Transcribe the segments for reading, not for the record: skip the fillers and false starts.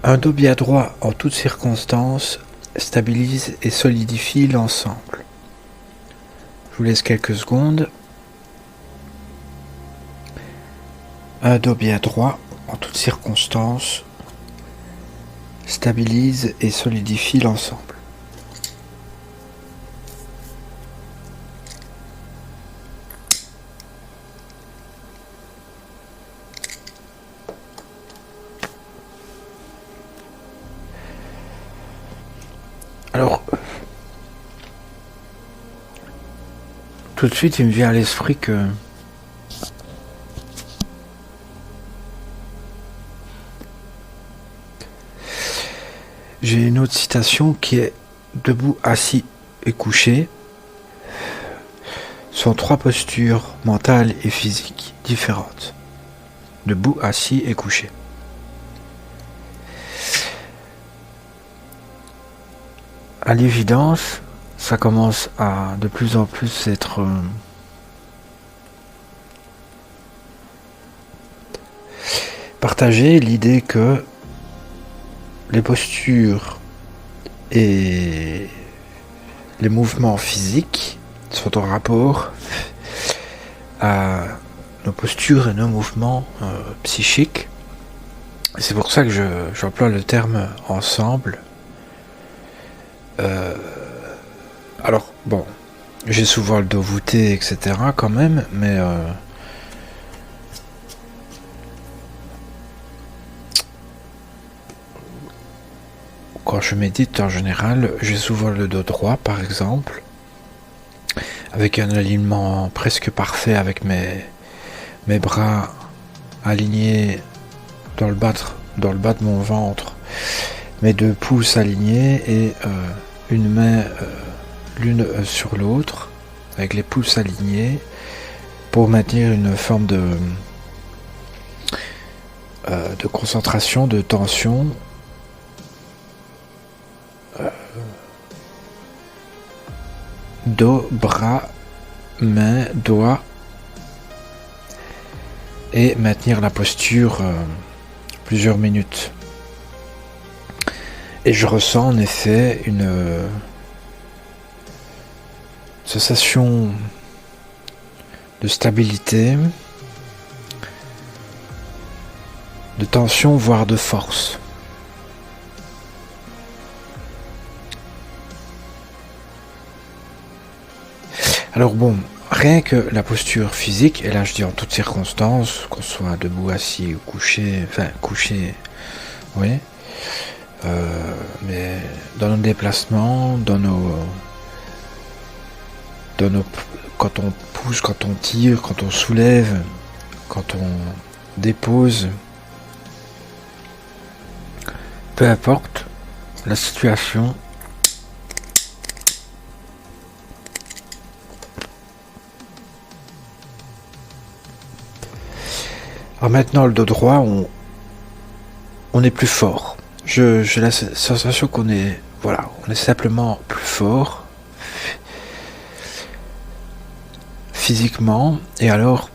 Un dos bien droit en toutes circonstances stabilise et solidifie l'ensemble. Je vous laisse quelques secondes. Un dos bien droit en toutes circonstances stabilise et solidifie l'ensemble. Alors, tout de suite, il me vient à l'esprit que j'ai une autre citation qui est debout, assis et couché sont trois postures mentales et physiques différentes. Debout, assis et couché. À l'évidence, ça commence à de plus en plus être partagé, l'idée que les postures et les mouvements physiques sont en rapport à nos postures et nos mouvements psychiques. C'est pour ça que j'emploie le terme ensemble. Alors, bon, j'ai souvent le dos voûté, etc. quand même, mais quand je médite en général, j'ai souvent le dos droit, par exemple, avec un alignement presque parfait avec mes bras alignés dans le bas de mon ventre, mes deux pouces alignés et une main l'une sur l'autre, avec les pouces alignés, pour maintenir une forme de concentration, de tension. Dos, bras, mains, doigts, et maintenir la posture plusieurs minutes. Et je ressens en effet une sensation de stabilité, de tension, voire de force. Alors bon, rien que la posture physique, et là je dis en toutes circonstances, qu'on soit debout, assis ou couché, enfin couché, oui, mais dans nos déplacements, quand on pousse, quand on tire, quand on soulève, quand on dépose, peu importe la situation, alors maintenant le dos droit, on est plus fort. J'ai la sensation qu'on est, voilà, on est simplement plus fort physiquement, et alors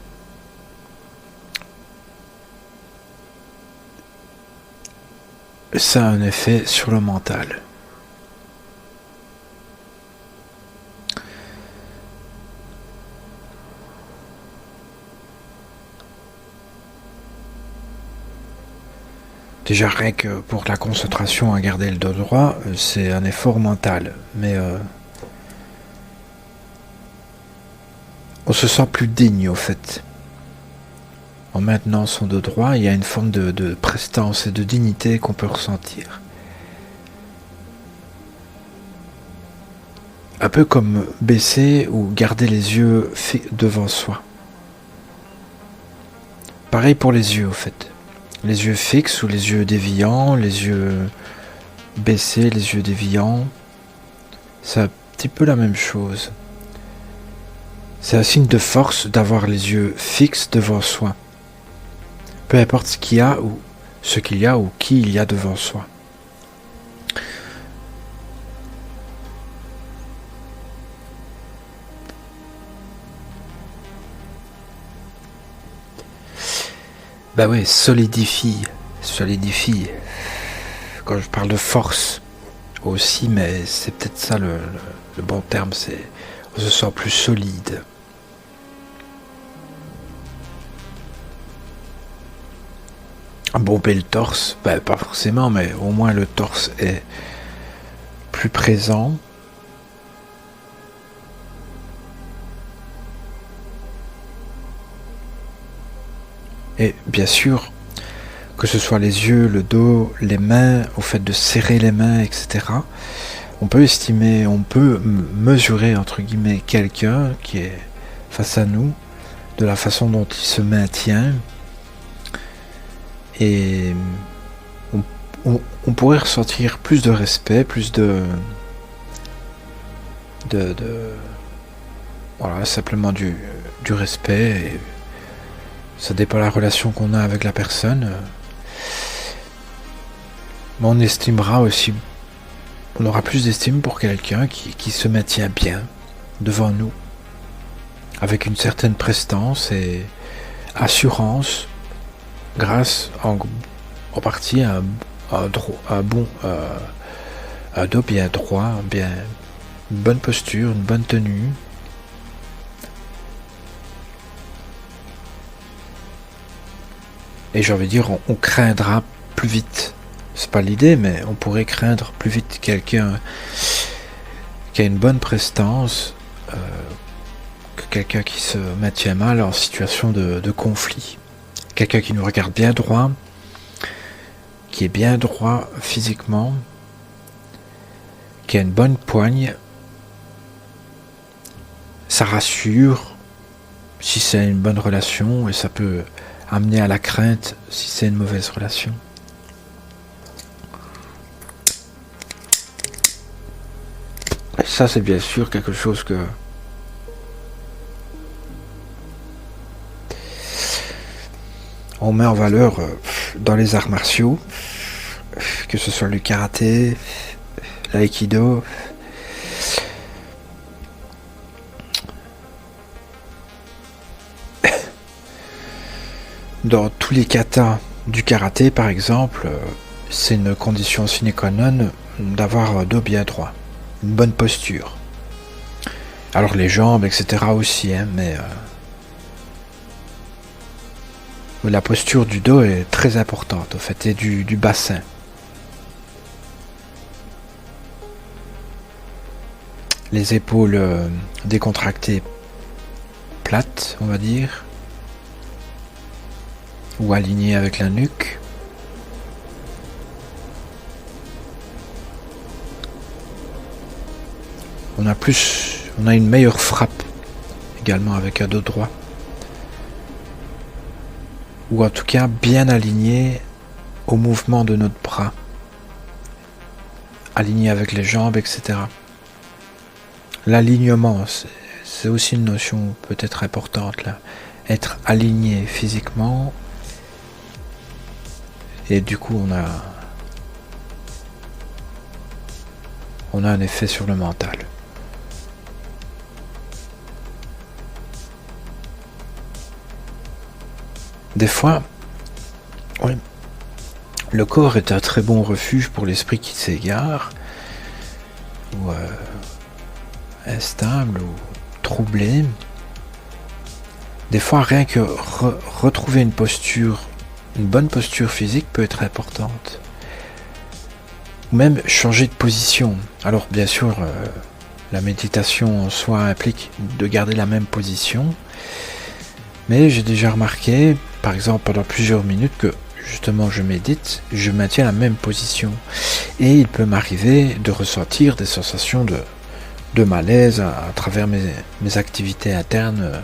ça a un effet sur le mental. Déjà rien que pour la concentration à garder le dos droit, c'est un effort mental, mais on se sent plus digne au fait. En maintenant son dos droit, il y a une forme de prestance et de dignité qu'on peut ressentir. Un peu comme baisser ou garder les yeux devant soi. Pareil pour les yeux au fait. Les yeux fixes ou les yeux déviants, les yeux baissés, les yeux déviants. C'est un petit peu la même chose. C'est un signe de force d'avoir les yeux fixes devant soi. Peu importe ce qu'il y a ou qui il y a devant soi. Bah ouais, solidifie. quand je parle de force aussi, mais c'est peut-être ça le bon terme, c'est on se sent plus solide. Bomber le torse, ben, pas forcément, mais au moins le torse est plus présent. Et bien sûr, que ce soit les yeux, le dos, les mains, au fait de serrer les mains, etc. On peut estimer, on peut mesurer, entre guillemets, quelqu'un qui est face à nous, de la façon dont il se maintient. Et on pourrait ressentir plus de respect, plus de voilà, simplement du respect. Et ça dépend de la relation qu'on a avec la personne. Mais on estimera aussi, on aura plus d'estime pour quelqu'un qui se maintient bien devant nous, avec une certaine prestance et assurance, grâce en partie à un dos bien droit, bien, une bonne posture, une bonne tenue. Et j'ai envie de dire, on craindra plus vite. C'est pas l'idée, mais on pourrait craindre plus vite quelqu'un qui a une bonne prestance que quelqu'un qui se maintient mal en situation de conflit. Quelqu'un qui nous regarde bien droit, qui est bien droit physiquement, qui a une bonne poigne, ça rassure si c'est une bonne relation et ça peut amener à la crainte si c'est une mauvaise relation. Et ça, c'est bien sûr quelque chose que on met en valeur dans les arts martiaux, que ce soit le karaté, l'aïkido. Dans tous les katas du karaté, par exemple, c'est une condition sine qua non d'avoir un dos bien droit, une bonne posture. Alors les jambes, etc. aussi, hein, mais la posture du dos est très importante, au fait, et du bassin. Les épaules décontractées, plates, on va dire, ou alignées avec la nuque. On a une meilleure frappe également avec un dos droit. Ou en tout cas bien aligné au mouvement de notre bras. Aligné avec les jambes, etc. L'alignement, c'est aussi une notion peut-être importante là. Être aligné physiquement. Et du coup on a un effet sur le mental. Des fois, oui, le corps est un très bon refuge pour l'esprit qui s'égare, ou instable, ou troublé. Des fois, rien que retrouver une bonne posture physique peut être importante. Ou même changer de position. Alors, bien sûr, la méditation en soi implique de garder la même position. Mais j'ai déjà remarqué, par exemple, pendant plusieurs minutes que justement je médite, je maintiens la même position. Et il peut m'arriver de ressentir des sensations de malaise à travers mes activités internes,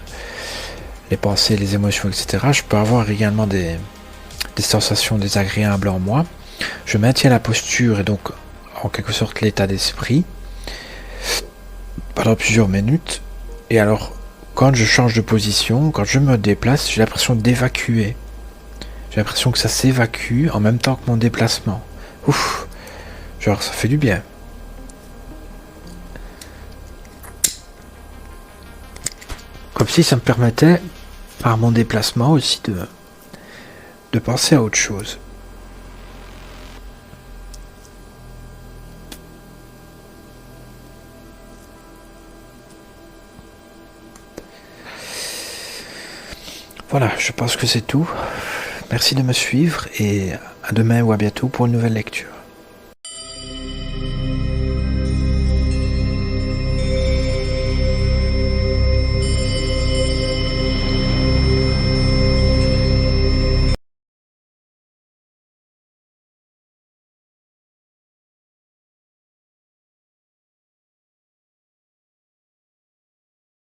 les pensées, les émotions, etc. Je peux avoir également des sensations désagréables en moi. Je maintiens la posture et donc en quelque sorte l'état d'esprit pendant plusieurs minutes. Et alors, quand je change de position, quand je me déplace, j'ai l'impression d'évacuer. J'ai l'impression que ça s'évacue en même temps que mon déplacement. Ouf, genre ça fait du bien. Comme si ça me permettait, par mon déplacement aussi, de penser à autre chose. Voilà, je pense que c'est tout. Merci de me suivre et à demain ou à bientôt pour une nouvelle lecture.